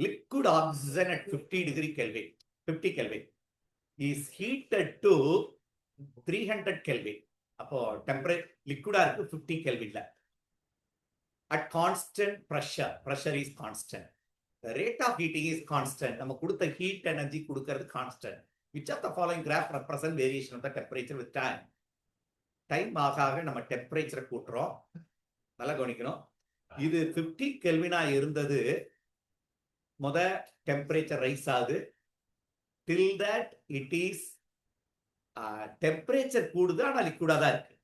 liquid oxygen at 50 degree Kelvin, 50 Kelvin is heated to 300 Kelvin. அப்போ temperature லிக்விடா இருக்கு 50 கெல்வின்ல. At constant pressure, pressure is constant. The rate of heating is constant. நம்ம கொடுத்த heat energy கொடுக்கிறது constant. Which of the following graph represent variation of the temperature with time? Time ஆக நம்ம டெம்பரேச்சரை கூட்டுறோம். நல்லா கவனிக்கணும். இது 50 கெல்வினா இருந்தது. முத டெம்பரேச்சர் ரைஸ் ஆகுது. Till that it is temperature கூடுது, ஆனா லிக்விடா தான் இருக்கு.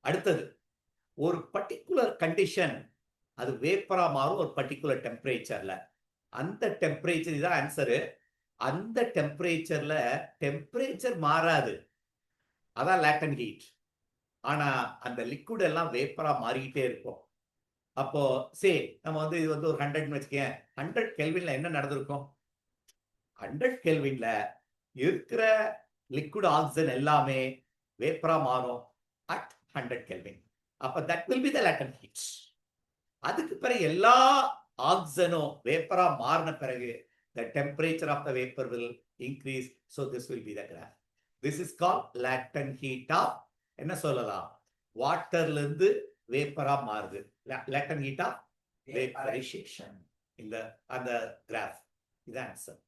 அடுத்தது ஒரு பர்டிகுலர் கண்டிஷன் அது வேப்பரா மாறும் ஒரு பர்டிகுலர் டெம்பரேச்சர்ல. அந்த டெம்பரேச்சர் தான் ஆன்சரு. அந்த டெம்பரேச்சர்ல டெம்பரேச்சர் மாறாது, அதான் லேட்டன்ட் ஹீட். ஆனா அந்த லிக்விட் எல்லாம் வேப்பரா மாறிக்கிட்டே இருக்கும். அப்போ நம்ம இது ஒரு 100 வச்சுக்கேன். 100 கெல்வின்ல என்ன நடந்திருக்கும்? 100 கெல்வின்ல இருக்கிற லிக்விட் ஆக்சிஜன் எல்லாமே வேப்பரா மாறும் at 100 கெல்வின். அப்ப that will be the latent heat. அதுக்கு பிறகு எல்லா ஆக்சிஜனும் வேப்பரா மாறின பிறகு the temperature of the vapor will increase. So this will be the graph. This is called latent heat of என்ன சொல்லலாம், வாட்டர்ல இருந்து வேப்பரா மாறுது. latent heat of vaporization. இந்த அந்த கிராஃப் இது ஆன்சர்.